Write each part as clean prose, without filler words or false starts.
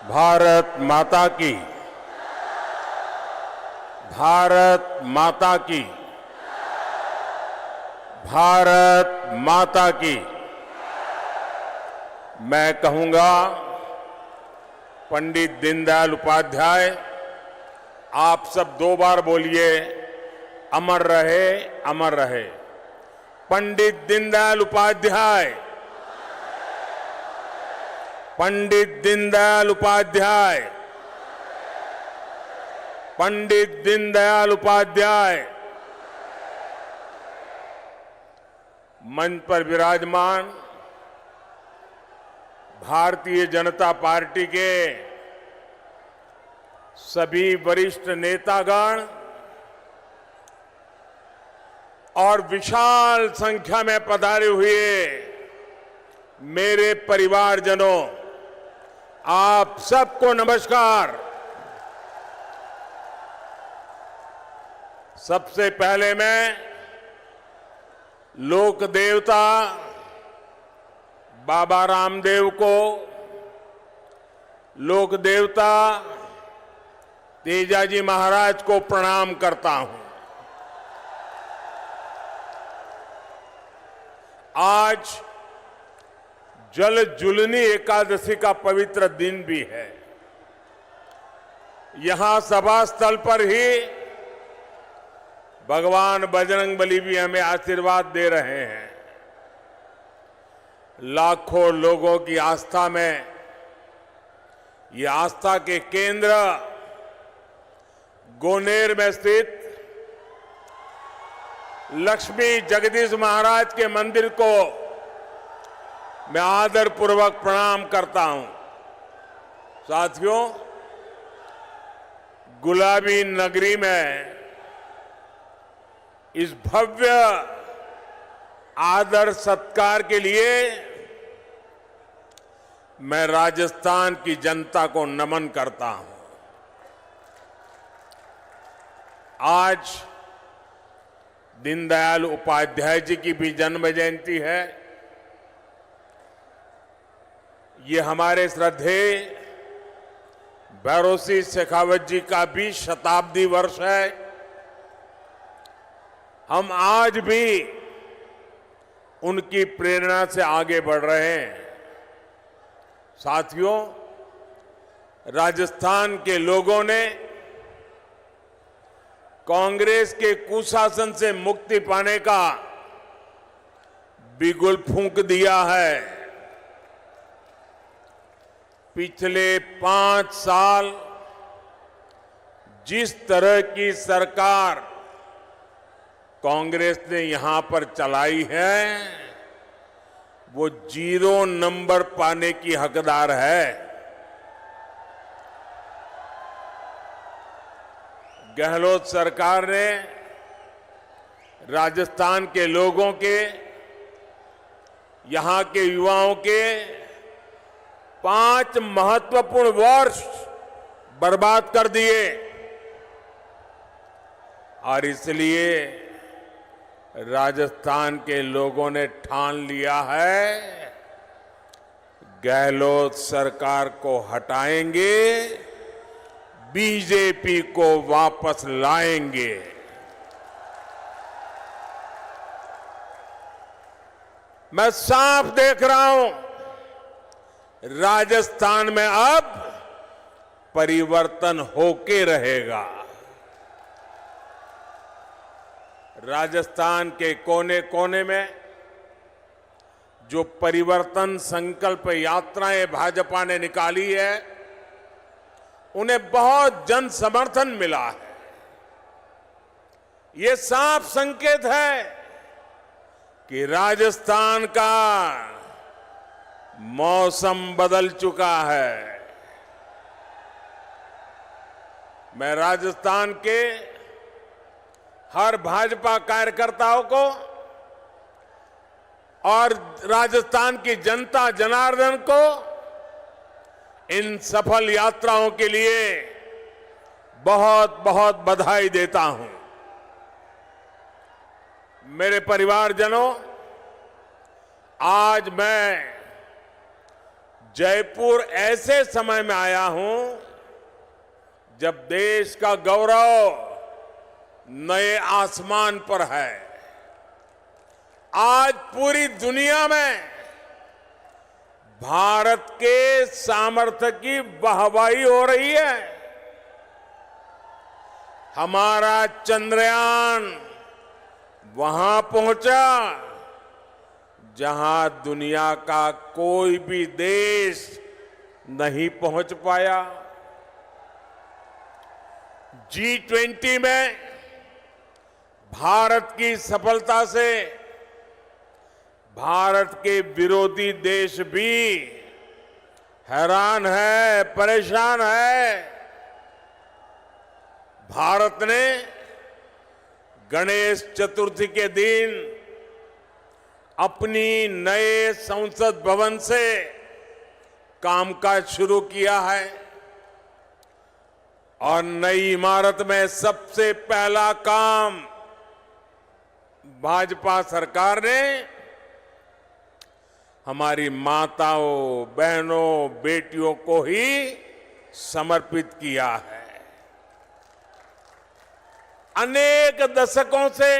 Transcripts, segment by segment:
भारत माता की, भारत माता की, भारत माता की। मैं कहूंगा, पंडित दीनदयाल उपाध्याय, आप सब 2 बार बोलिए, अमर रहे, अमर रहे। पंडित दीनदयाल उपाध्याय, पंडित दीनदयाल उपाध्याय, पंडित दीनदयाल उपाध्याय। मंच पर विराजमान भारतीय जनता पार्टी के सभी वरिष्ठ नेतागण और विशाल संख्या में पधारे हुए मेरे परिवारजनों, आप सबको नमस्कार। सबसे पहले मैं लोक देवता बाबा रामदेव को, लोक देवता तेजाजी महाराज को प्रणाम करता हूं। आज जल जुलनी एकादशी का पवित्र दिन भी है। यहां सभा स्थल पर ही भगवान बजरंगबली भी हमें आशीर्वाद दे रहे हैं। लाखों लोगों की आस्था में ये आस्था के केंद्र गोनेर में स्थित लक्ष्मी जगदीश महाराज के मंदिर को मैं आदरपूर्वक प्रणाम करता हूं। साथियों, गुलाबी नगरी में इस भव्य आदर सत्कार के लिए मैं राजस्थान की जनता को नमन करता हूं। आज दीनदयाल उपाध्याय जी की भी जन्म जयंती है। ये हमारे श्रद्धेय भैरों सिंह शेखावत जी का भी शताब्दी वर्ष है। हम आज भी उनकी प्रेरणा से आगे बढ़ रहे हैं। साथियों, राजस्थान के लोगों ने कांग्रेस के कुशासन से मुक्ति पाने का बिगुल फूंक दिया है। पिछले 5 साल जिस तरह की सरकार कांग्रेस ने यहां पर चलाई है, वो 0 नंबर पाने की हकदार है। गहलोत सरकार ने राजस्थान के लोगों के, यहां के युवाओं के 5 महत्वपूर्ण वर्ष बर्बाद कर दिए और इसलिए राजस्थान के लोगों ने ठान लिया है, गहलोत सरकार को हटाएंगे, बीजेपी को वापस लाएंगे। मैं साफ देख रहा हूं, राजस्थान में अब परिवर्तन होके रहेगा। राजस्थान के कोने कोने में जो परिवर्तन संकल्प यात्राएं भाजपा ने निकाली है, उन्हें बहुत जन समर्थन मिला है। ये साफ संकेत है कि राजस्थान का मौसम बदल चुका है। मैं राजस्थान के हर भाजपा कार्यकर्ताओं को और राजस्थान की जनता जनार्दन को इन सफल यात्राओं के लिए बहुत बहुत बधाई देता हूं। मेरे परिवारजनों, आज मैं जयपुर ऐसे समय में आया हूं जब देश का गौरव नए आसमान पर है। आज पूरी दुनिया में भारत के सामर्थ्य की वाहवाही हो रही है। हमारा चंद्रयान वहां पहुंचा जहां दुनिया का कोई भी देश नहीं पहुंच पाया। G20 में भारत की सफलता से भारत के विरोधी देश भी हैरान है, परेशान है। भारत ने गणेश चतुर्थी के दिन अपनी नए संसद भवन से कामकाज शुरू किया है और नई इमारत में सबसे पहला काम भाजपा सरकार ने हमारी माताओं, बहनों, बेटियों को ही समर्पित किया है। अनेक दशकों से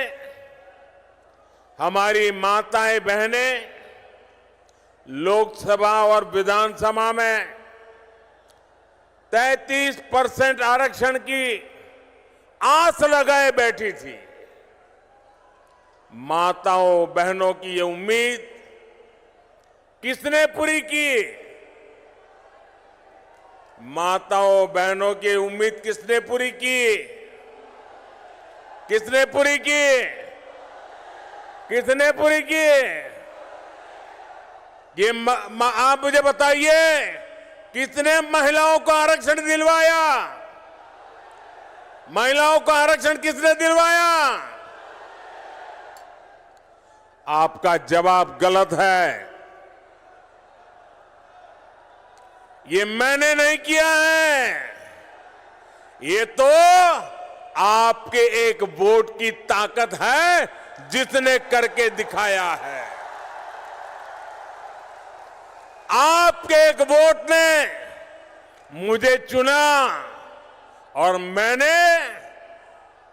हमारी माताएं, बहनें लोकसभा और विधानसभा में 33% आरक्षण की आस लगाए बैठी थी। माताओं, बहनों की ये उम्मीद किसने पूरी की? माताओं, बहनों की उम्मीद किसने पूरी की? किसने पूरी की? किसने पूरी की? ये आप मुझे बताइए, किसने महिलाओं को आरक्षण दिलवाया? महिलाओं को आरक्षण किसने दिलवाया? आपका जवाब गलत है। ये मैंने नहीं किया है, ये तो आपके एक वोट की ताकत है जिसने करके दिखाया है। आपके एक वोट ने मुझे चुना और मैंने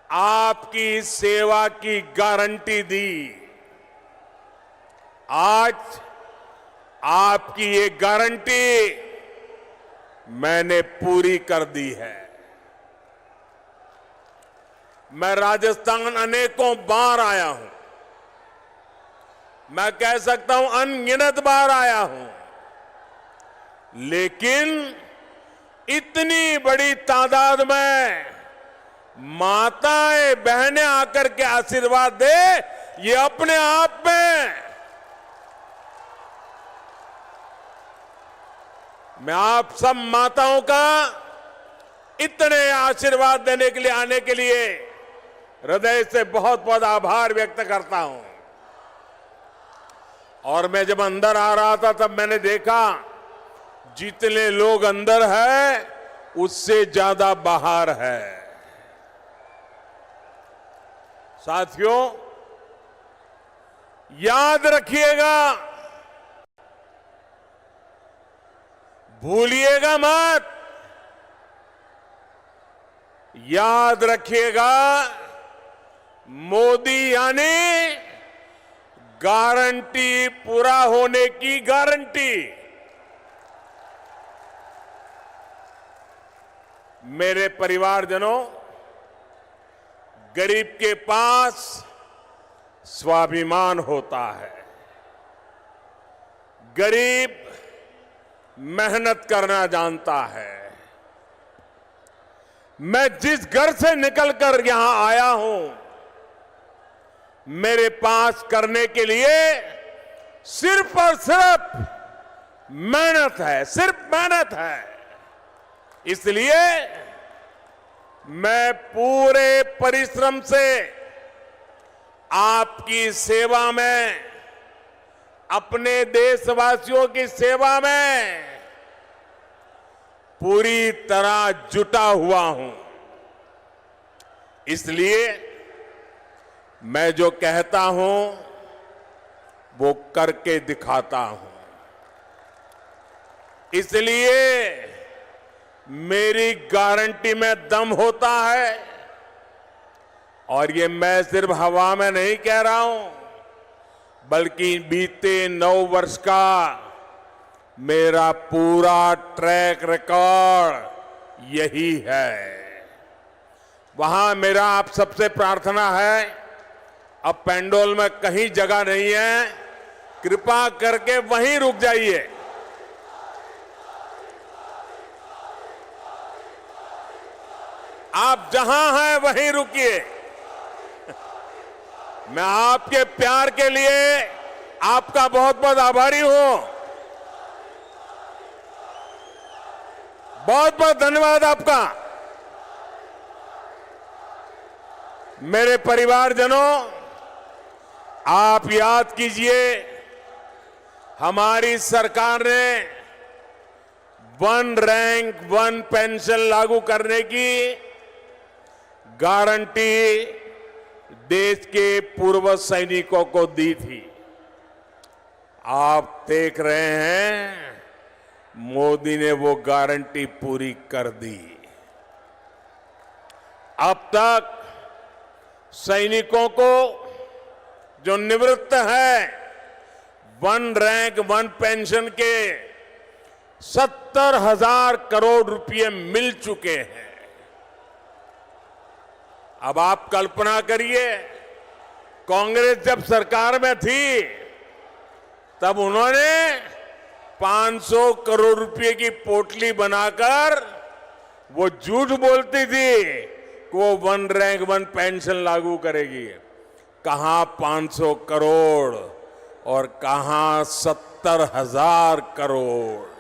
आपकी सेवा की गारंटी दी। आज आपकी ये गारंटी मैंने पूरी कर दी है। मैं राजस्थान अनेकों बार आया हूं, मैं कह सकता हूं अनगिनत बार आया हूं, लेकिन इतनी बड़ी तादाद में माताएं, बहनें आकर के आशीर्वाद दे, ये अपने आप में मैं आप सब माताओं का इतने आशीर्वाद देने के लिए, आने के लिए हृदय से बहुत बहुत आभार व्यक्त करता हूं। और मैं जब अंदर आ रहा था तब मैंने देखा जितने लोग अंदर है उससे ज्यादा बाहर है। साथियों, याद रखिएगा, भूलिएगा मत, याद रखिएगा, मोदी यानी गारंटी पूरा होने की गारंटी। मेरे परिवारजनों, गरीब के पास स्वाभिमान होता है। गरीब मेहनत करना जानता है। मैं जिस घर से निकलकर यहां आया हूं, मेरे पास करने के लिए सिर्फ और सिर्फ मेहनत है, सिर्फ मेहनत है। इसलिए मैं पूरे परिश्रम से आपकी सेवा में, अपने देशवासियों की सेवा में पूरी तरह जुटा हुआ हूं। इसलिए मैं जो कहता हूं वो करके दिखाता हूं। इसलिए मेरी गारंटी में दम होता है और ये मैं सिर्फ हवा में नहीं कह रहा हूं, बल्कि बीते 9 वर्ष का मेरा पूरा ट्रैक रिकॉर्ड यही है। वहां मेरा आप सबसे प्रार्थना है, अब पेंडोल में कहीं जगह नहीं है, कृपा करके वहीं रुक जाइए। आप जहां हैं वहीं रुकिए। मैं आपके प्यार के लिए आपका बहुत बहुत आभारी हूं। बहुत बहुत धन्यवाद आपका। मेरे परिवारजनों, आप याद कीजिए, हमारी सरकार ने 1 रैंक 1 पेंशन लागू करने की गारंटी देश के पूर्व सैनिकों को दी थी। आप देख रहे हैं, मोदी ने वो गारंटी पूरी कर दी। अब तक सैनिकों को जो निवृत्त है 1 रैंक 1 पेंशन के 70,000 करोड़ रुपए मिल चुके हैं। अब आप कल्पना करिए, कांग्रेस जब सरकार में थी तब उन्होंने 500 करोड़ रुपए की पोटली बनाकर वो झूठ बोलती थी कि वो 1 रैंक 1 पेंशन लागू करेगी। कहां 500 करोड़ और कहां 70,000 करोड़।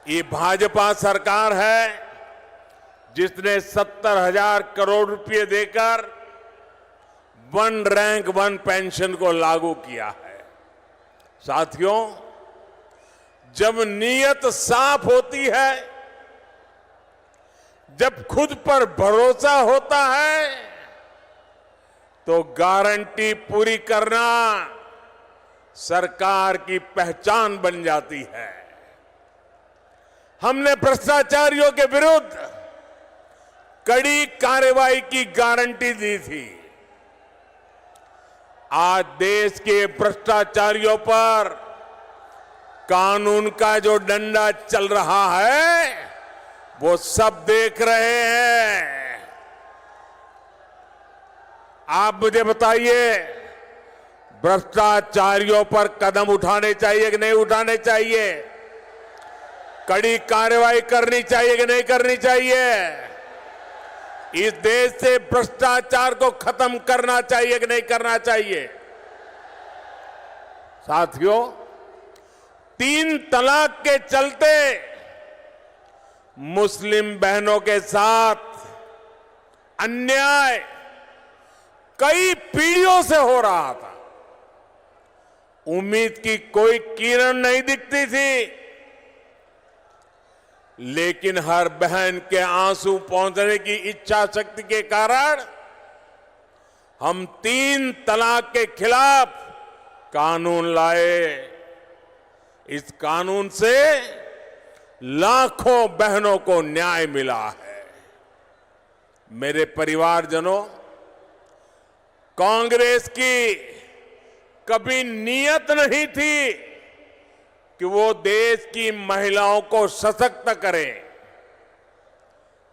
ये भाजपा सरकार है जिसने 70,000 करोड़ रुपए देकर 1 रैंक 1 पेंशन को लागू किया है। साथियों, जब नीयत साफ होती है, जब खुद पर भरोसा होता है, तो गारंटी पूरी करना सरकार की पहचान बन जाती है। हमने भ्रष्टाचारियों के विरुद्ध कड़ी कार्रवाई की गारंटी दी थी। आज देश के भ्रष्टाचारियों पर कानून का जो डंडा चल रहा है, वो सब देख रहे हैं। आप मुझे बताइए, भ्रष्टाचारियों पर कदम उठाने चाहिए कि नहीं उठाने चाहिए? कड़ी कार्रवाई करनी चाहिए कि नहीं करनी चाहिए? इस देश से भ्रष्टाचार को खत्म करना चाहिए कि नहीं करना चाहिए? साथियों, 3 तलाक के चलते मुस्लिम बहनों के साथ अन्याय कई पीढ़ियों से हो रहा था। उम्मीद की कोई किरण नहीं दिखती थी, लेकिन हर बहन के आंसू पहुंचने की इच्छा शक्ति के कारण हम 3 तलाक के खिलाफ कानून लाए। इस कानून से लाखों बहनों को न्याय मिला है। मेरे परिवारजनों, कांग्रेस की कभी नीयत नहीं थी कि वो देश की महिलाओं को सशक्त करे।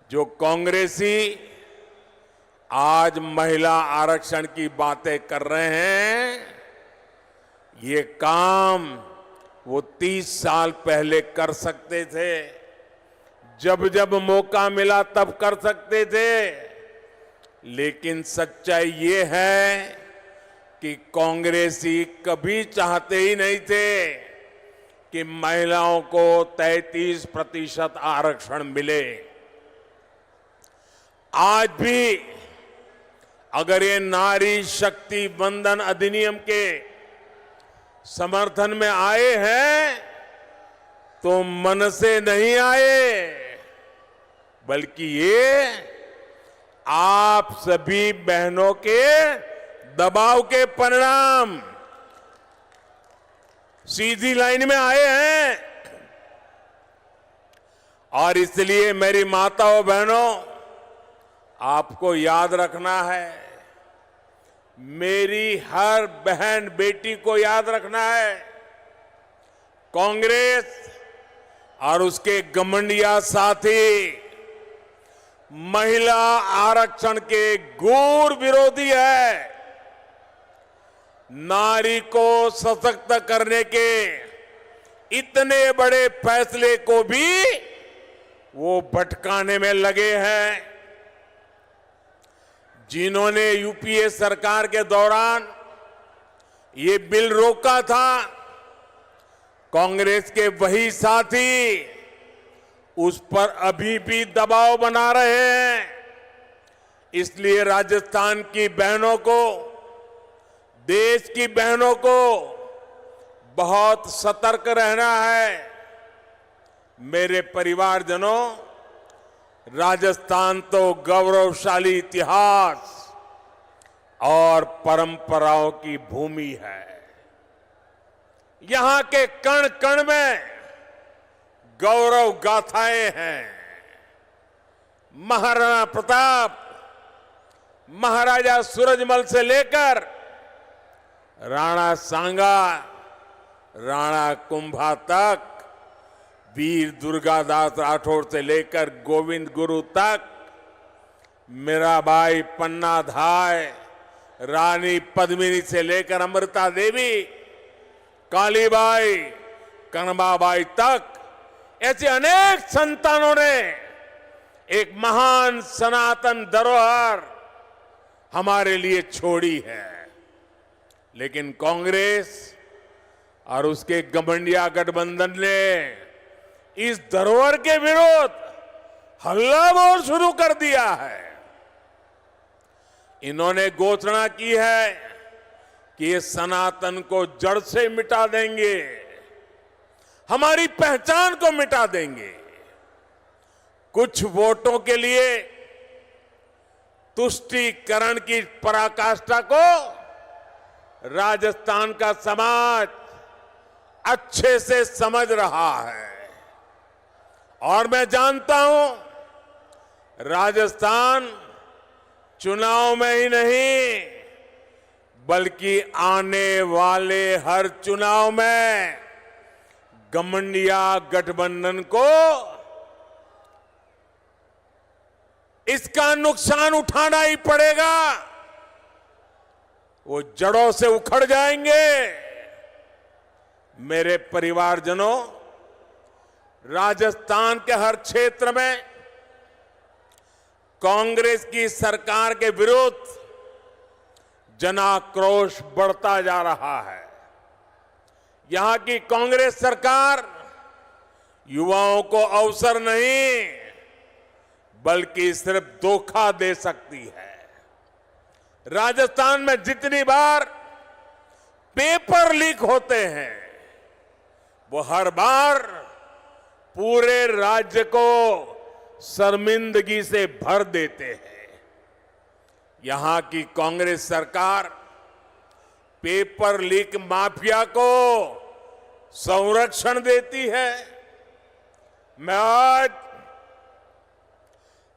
जो कांग्रेसी आज महिला आरक्षण की बातें कर रहे हैं, ये काम वो 30 साल पहले कर सकते थे। जब जब मौका मिला तब कर सकते थे। लेकिन सच्चाई ये है कि कांग्रेसी कभी चाहते ही नहीं थे कि महिलाओं को 33% आरक्षण मिले। आज भी अगर ये नारी शक्ति वंदन अधिनियम के समर्थन में आए हैं, तो मन से नहीं आए, बल्कि ये आप सभी बहनों के दबाव के परिणाम, सीधी लाइन में आए हैं। और इसलिए मेरी माताओं बहनों, आपको याद रखना है, मेरी हर बहन बेटी को याद रखना है, कांग्रेस और उसके घमंडिया साथी महिला आरक्षण के घोर विरोधी है। नारी को सशक्त करने के इतने बड़े फैसले को भी वो भटकाने में लगे हैं। जिन्होंने यूपीए सरकार के दौरान ये बिल रोका था, कांग्रेस के वही साथी उस पर अभी भी दबाव बना रहे हैं। इसलिए राजस्थान की बहनों को, देश की बहनों को बहुत सतर्क रहना है। मेरे परिवारजनों, राजस्थान तो गौरवशाली इतिहास और परंपराओं की भूमि है। यहां के कण कण में गौरव गाथाएं हैं। महाराणा प्रताप, महाराजा सूरजमल से लेकर राणा सांगा, राणा कुंभा तक, वीर दुर्गादास राठौर से लेकर गोविंद गुरु तक, मीराबाई, पन्ना धाय, रानी पद्मिनी से लेकर अमृता देवी, कालीबाई, कनबाबाई तक, ऐसे अनेक संतानों ने एक महान सनातन धरोहर हमारे लिए छोड़ी है। लेकिन कांग्रेस और उसके घमंडिया गठबंधन ने इस धरोहर के विरोध हल्ला बोल शुरू कर दिया है। इन्होंने घोषणा की है कि ये सनातन को जड़ से मिटा देंगे, हमारी पहचान को मिटा देंगे। कुछ वोटों के लिए तुष्टीकरण की पराकाष्ठा को राजस्थान का समाज अच्छे से समझ रहा है। और मैं जानता हूं, राजस्थान चुनाव में ही नहीं बल्कि आने वाले हर चुनाव में घमंडिया गठबंधन को इसका नुकसान उठाना ही पड़ेगा। वो जड़ों से उखड़ जाएंगे। मेरे परिवारजनों, राजस्थान के हर क्षेत्र में कांग्रेस की सरकार के विरुद्ध जनाक्रोश बढ़ता जा रहा है। यहां की कांग्रेस सरकार युवाओं को अवसर नहीं बल्कि सिर्फ धोखा दे सकती है। राजस्थान में जितनी बार पेपर लीक होते हैं, वो हर बार पूरे राज्य को शर्मिंदगी से भर देते हैं। यहां की कांग्रेस सरकार पेपर लीक माफिया को संरक्षण देती है। मैं आज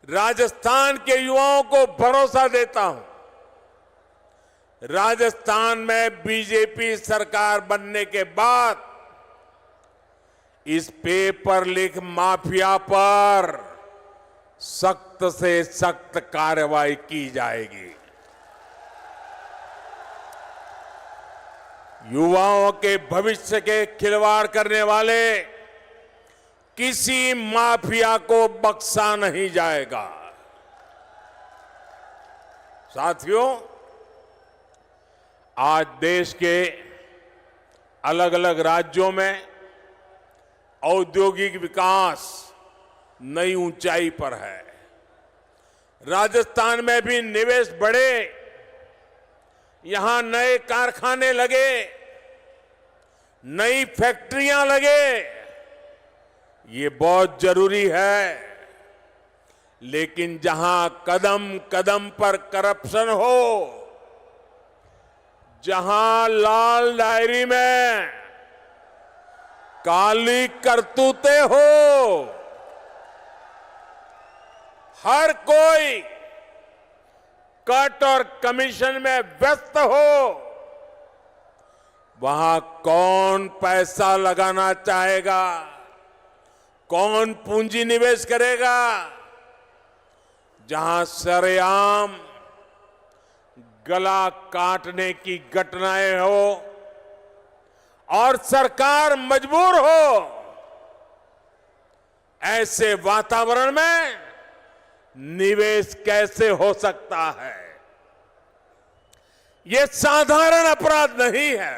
राजस्थान के युवाओं को भरोसा देता हूं, राजस्थान में बीजेपी सरकार बनने के बाद इस पेपर लीक माफिया पर सख्त से सख्त कार्रवाई की जाएगी। युवाओं के भविष्य के खिलवाड़ करने वाले किसी माफिया को बख्शा नहीं जाएगा। साथियों, आज देश के अलग अलग राज्यों में औद्योगिक विकास नई ऊंचाई पर है। राजस्थान में भी निवेश बढ़े, यहां नए कारखाने लगे, नई फैक्ट्रियां लगे, ये बहुत जरूरी है। लेकिन जहां कदम कदम पर करप्शन हो, जहां लाल डायरी में काली करतूते हो, हर कोई कट और कमीशन में व्यस्त हो, वहां कौन पैसा लगाना चाहेगा, कौन पूंजी निवेश करेगा? जहां सरेआम गला काटने की घटनाएं हो और सरकार मजबूर हो, ऐसे वातावरण में निवेश कैसे हो सकता है? ये साधारण अपराध नहीं है,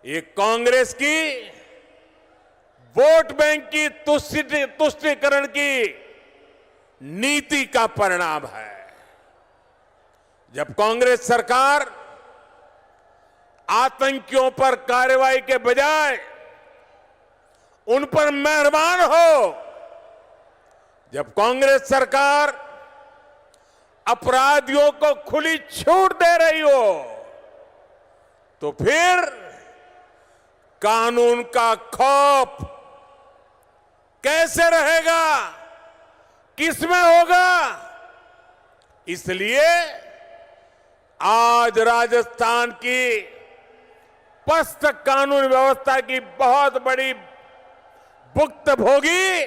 ये कांग्रेस की वोट बैंक की तुष्टीकरण की नीति का परिणाम है। जब कांग्रेस सरकार आतंकियों पर कार्रवाई के बजाय उन पर मेहरबान हो, जब कांग्रेस सरकार अपराधियों को खुली छूट दे रही हो, तो फिर कानून का खौफ कैसे रहेगा, किसमें होगा? इसलिए आज राजस्थान की पस्त कानून व्यवस्था की बहुत बड़ी भुक्तभोगी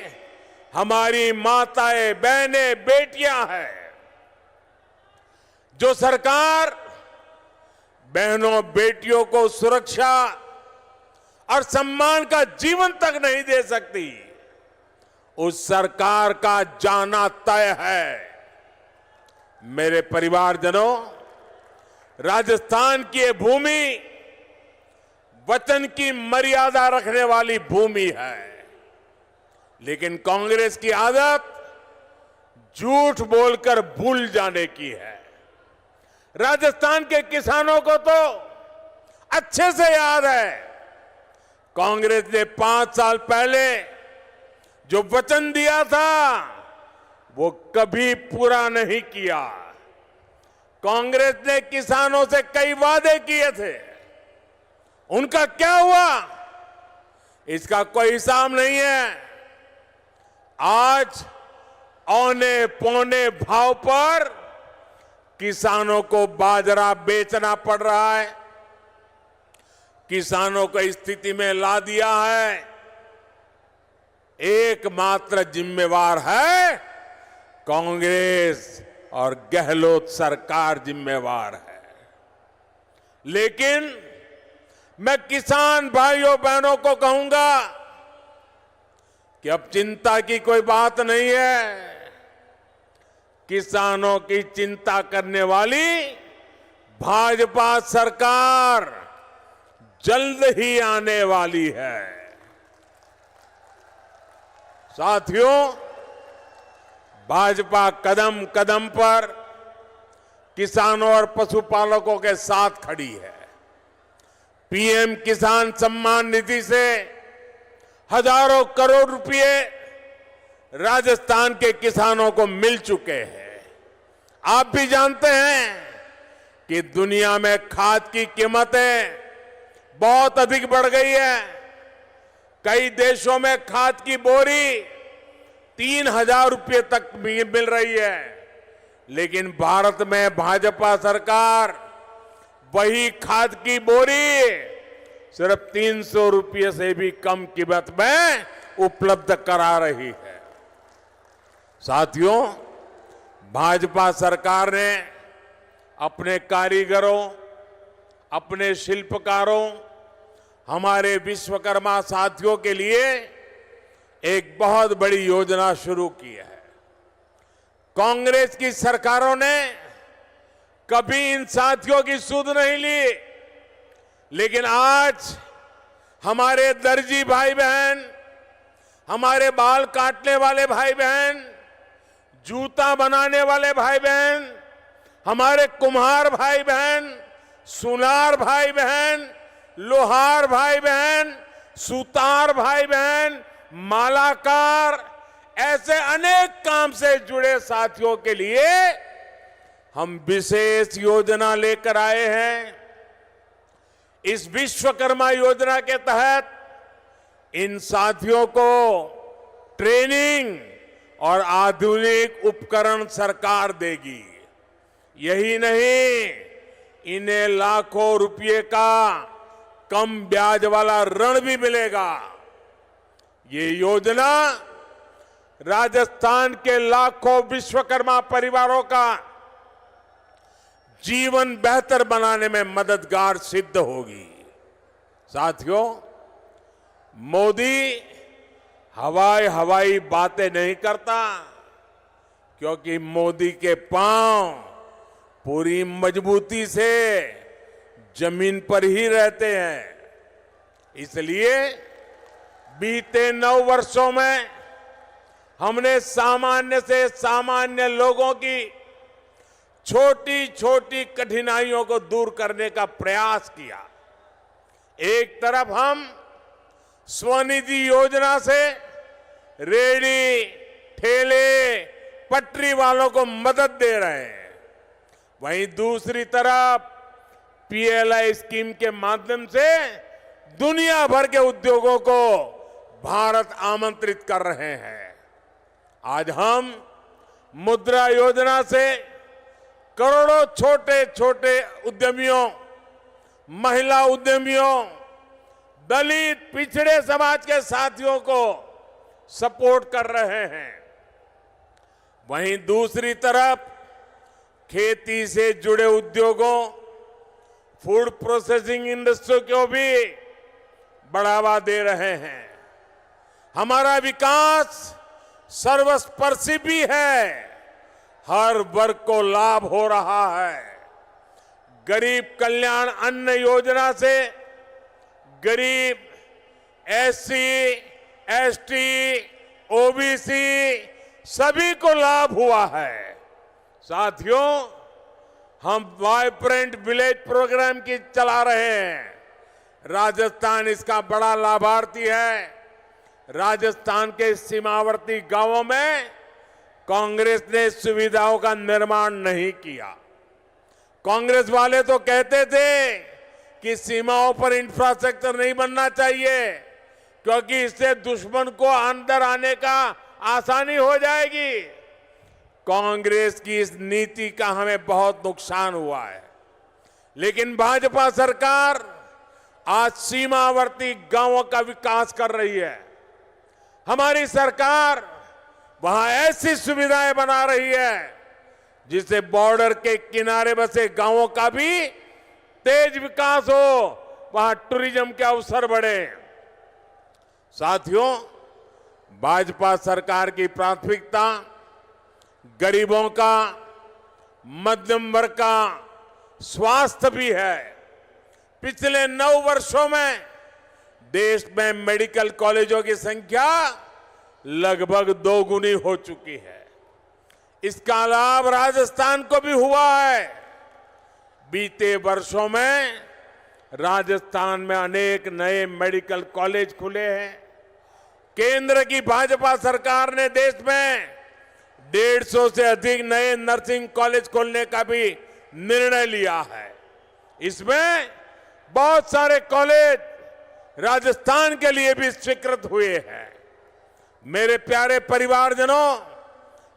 हमारी माताएं, बहनें, बेटियां हैं। जो सरकार बहनों बेटियों को सुरक्षा और सम्मान का जीवन तक नहीं दे सकती, उस सरकार का जाना तय है। मेरे परिवारजनों, राजस्थान की ये भूमि वचन की मर्यादा रखने वाली भूमि है, लेकिन कांग्रेस की आदत झूठ बोलकर भूल जाने की है। राजस्थान के किसानों को तो अच्छे से याद है, कांग्रेस ने 5 साल पहले जो वचन दिया था वो कभी पूरा नहीं किया। कांग्रेस ने किसानों से कई वादे किए थे, उनका क्या हुआ इसका कोई हिसाब नहीं है। आज औने पौने भाव पर किसानों को बाजरा बेचना पड़ रहा है, किसानों को इस स्थिति में ला दिया है। एकमात्र जिम्मेवार है कांग्रेस और गहलोत सरकार जिम्मेवार है। लेकिन मैं किसान भाइयों बहनों को कहूंगा कि अब चिंता की कोई बात नहीं है। किसानों की चिंता करने वाली भाजपा सरकार जल्द ही आने वाली है। साथियों, भाजपा कदम कदम पर किसानों और पशुपालकों के साथ खड़ी है। पीएम किसान सम्मान निधि से हजारों करोड़ रुपए राजस्थान के किसानों को मिल चुके हैं। आप भी जानते हैं कि दुनिया में खाद की कीमतें बहुत अधिक बढ़ गई है। कई देशों में खाद की बोरी 3,000 रुपये तक मिल रही है, लेकिन भारत में भाजपा सरकार वही खाद की बोरी सिर्फ 300 रुपये से भी कम कीमत में उपलब्ध करा रही है। साथियों, भाजपा सरकार ने अपने कारीगरों, अपने शिल्पकारों, हमारे विश्वकर्मा साथियों के लिए एक बहुत बड़ी योजना शुरू की है। कांग्रेस की सरकारों ने कभी इन साथियों की सुध नहीं ली, लेकिन आज हमारे दर्जी भाई बहन, हमारे बाल काटने वाले भाई बहन, जूता बनाने वाले भाई बहन, हमारे कुम्हार भाई बहन, सुनार भाई बहन, लोहार भाई बहन, सुतार भाई बहन, मालाकार, ऐसे अनेक काम से जुड़े साथियों के लिए हम विशेष योजना लेकर आए हैं। इस विश्वकर्मा योजना के तहत इन साथियों को ट्रेनिंग और आधुनिक उपकरण सरकार देगी। यही नहीं, इन्हें लाखों रुपए का कम ब्याज वाला ऋण भी मिलेगा। ये योजना राजस्थान के लाखों विश्वकर्मा परिवारों का जीवन बेहतर बनाने में मददगार सिद्ध होगी। साथियों, मोदी हवाई बातें नहीं करता, क्योंकि मोदी के पांव पूरी मजबूती से जमीन पर ही रहते हैं। इसलिए बीते 9 वर्षों में हमने सामान्य से सामान्य लोगों की छोटी छोटी कठिनाइयों को दूर करने का प्रयास किया। एक तरफ हम स्वनिधि योजना से रेहड़ी, ठेले, पटरी वालों को मदद दे रहे हैं, वहीं दूसरी तरफ पीएलआई स्कीम के माध्यम से दुनिया भर के उद्योगों को भारत आमंत्रित कर रहे हैं। आज हम मुद्रा योजना से करोड़ों छोटे छोटे उद्यमियों, महिला उद्यमियों, दलित पिछड़े समाज के साथियों को सपोर्ट कर रहे हैं। वहीं दूसरी तरफ खेती से जुड़े उद्योगों, फूड प्रोसेसिंग इंडस्ट्री को भी बढ़ावा दे रहे हैं। हमारा विकास सर्वस्पर्शी भी है, हर वर्ग को लाभ हो रहा है। गरीब कल्याण अन्न योजना से गरीब, एससी, एसटी, ओबीसी सभी को लाभ हुआ है। साथियों, हम वाइब्रेंट विलेज प्रोग्राम की चला रहे हैं। राजस्थान इसका बड़ा लाभार्थी है। राजस्थान के सीमावर्ती गांवों में कांग्रेस ने सुविधाओं का निर्माण नहीं किया। कांग्रेस वाले तो कहते थे कि सीमाओं पर इंफ्रास्ट्रक्चर नहीं बनना चाहिए, क्योंकि इससे दुश्मन को अंदर आने का आसानी हो जाएगी। कांग्रेस की इस नीति का हमें बहुत नुकसान हुआ है। लेकिन भाजपा सरकार आज सीमावर्ती गांवों का विकास कर रही है। हमारी सरकार वहां ऐसी सुविधाएं बना रही है जिससे बॉर्डर के किनारे बसे गांवों का भी तेज विकास हो, वहां टूरिज्म के अवसर बढ़े। साथियों, भाजपा सरकार की प्राथमिकता गरीबों का, मध्यम वर्ग का स्वास्थ्य भी है। पिछले 9 वर्षों में देश में मेडिकल कॉलेजों की संख्या लगभग 2 गुनी हो चुकी है। इसका लाभ राजस्थान को भी हुआ है। बीते वर्षों में राजस्थान में अनेक नए मेडिकल कॉलेज खुले हैं। केंद्र की भाजपा सरकार ने देश में 150 से अधिक नए नर्सिंग कॉलेज खोलने का भी निर्णय लिया है। इसमें बहुत सारे कॉलेज राजस्थान के लिए भी स्वीकृत हुए हैं। मेरे प्यारे परिवारजनों,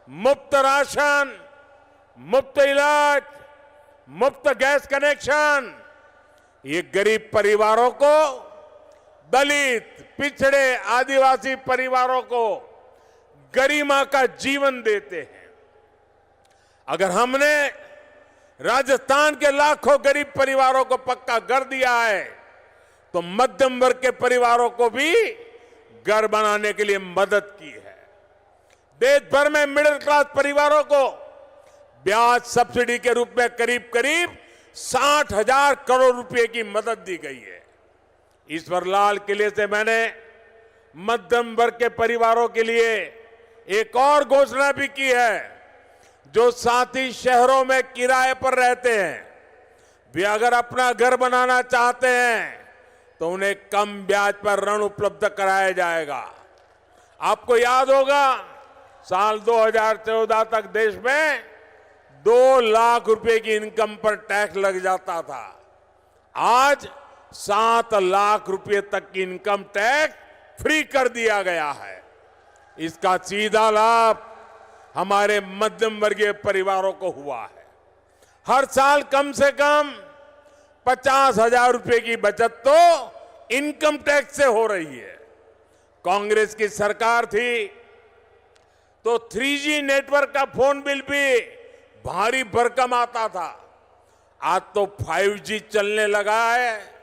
मुफ्त राशन, मुफ्त इलाज, मुफ्त गैस कनेक्शन, ये गरीब परिवारों को, दलित, पिछड़े, आदिवासी परिवारों को गरिमा का जीवन देते हैं। अगर हमने राजस्थान के लाखों गरीब परिवारों को पक्का घर दिया है, तो मध्यम वर्ग के परिवारों को भी घर बनाने के लिए मदद की है। देश भर में मिडिल क्लास परिवारों को ब्याज सब्सिडी के रूप में करीब करीब 60,000 करोड़ रुपए की मदद दी गई है। ईश्वर लाल किले से मैंने मध्यम वर्ग के परिवारों के लिए एक और घोषणा भी की है। जो साथी शहरों में किराए पर रहते हैं, वे अगर अपना घर बनाना चाहते हैं तो उन्हें कम ब्याज पर ऋण उपलब्ध कराया जाएगा। आपको याद होगा, साल 2014 तक देश में 2 लाख रुपए की इनकम पर टैक्स लग जाता था। आज 7 लाख रुपए तक की इनकम टैक्स फ्री कर दिया गया है। इसका सीधा लाभ हमारे मध्यम वर्गीय परिवारों को हुआ है। हर साल कम से कम 50,000 रुपए की बचत तो इनकम टैक्स से हो रही है। कांग्रेस की सरकार थी तो 3G नेटवर्क का फोन बिल भी भारी भरकम आता था। आज तो 5G चलने लगा है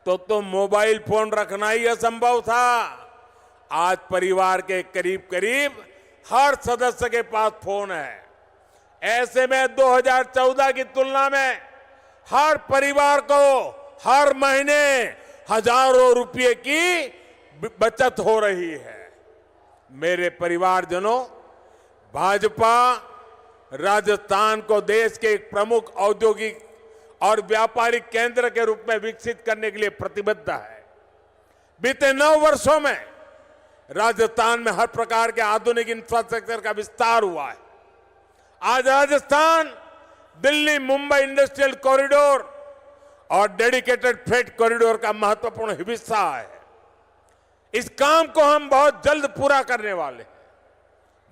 तो मोबाइल फोन रखना ही असंभव था। आज परिवार के करीब करीब हर सदस्य के पास फोन है। ऐसे में 2014 की तुलना में हर परिवार को हर महीने हजारों रुपए की बचत हो रही है। मेरे परिवारजनों, भाजपा राजस्थान को देश के एक प्रमुख औद्योगिक और व्यापारिक केंद्र के रूप में विकसित करने के लिए प्रतिबद्ध है। बीते 9 वर्षों में राजस्थान में हर प्रकार के आधुनिक इंफ्रास्ट्रक्चर का विस्तार हुआ है। आज राजस्थान दिल्ली मुंबई इंडस्ट्रियल कॉरिडोर और डेडिकेटेड फ्रेट कॉरिडोर का महत्वपूर्ण हिस्सा है। इस काम को हम बहुत जल्द पूरा करने वाले हैं।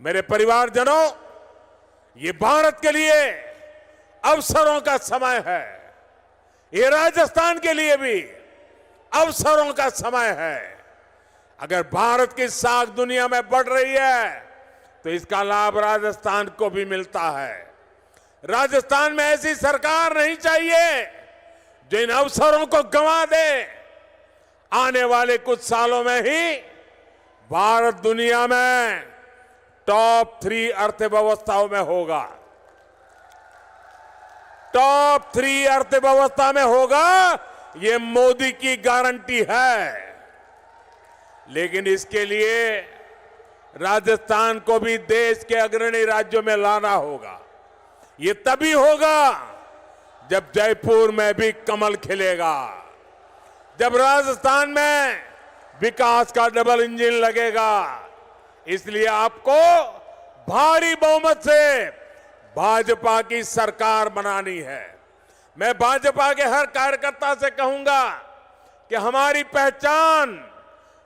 मेरे परिवारजनों, ये भारत के लिए अवसरों का समय है। ये राजस्थान के लिए भी अवसरों का समय है। अगर भारत की साख दुनिया में बढ़ रही है तो इसका लाभ राजस्थान को भी मिलता है। राजस्थान में ऐसी सरकार नहीं चाहिए जो इन अवसरों को गंवा दे। आने वाले कुछ सालों में ही भारत दुनिया में टॉप 3 अर्थव्यवस्थाओं में होगा। टॉप 3 अर्थव्यवस्था में होगा, ये मोदी की गारंटी है। लेकिन इसके लिए राजस्थान को भी देश के अग्रणी राज्यों में लाना होगा। ये तभी होगा जब जयपुर में भी कमल खिलेगा, जब राजस्थान में विकास का डबल इंजन लगेगा। इसलिए आपको भारी बहुमत से भाजपा की सरकार बनानी है। मैं भाजपा के हर कार्यकर्ता से कहूंगा कि हमारी पहचान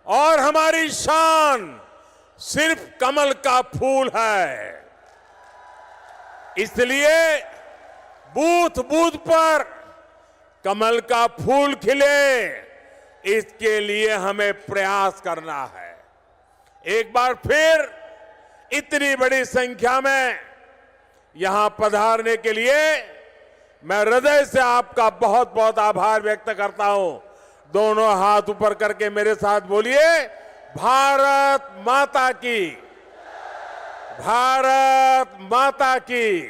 और हमारी शान सिर्फ कमल का फूल है। इसलिए बूथ बूथ पर कमल का फूल खिले, इसके लिए हमें प्रयास करना है। एक बार फिर इतनी बड़ी संख्या में यहां पधारने के लिए मैं हृदय से आपका बहुत बहुत आभार व्यक्त करता हूं। दोनों हाथ ऊपर करके मेरे साथ बोलिए, भारत माता की, भारत माता की,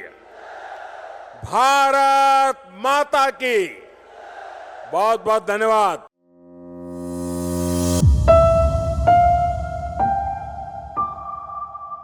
भारत माता की। बहुत बहुत धन्यवाद।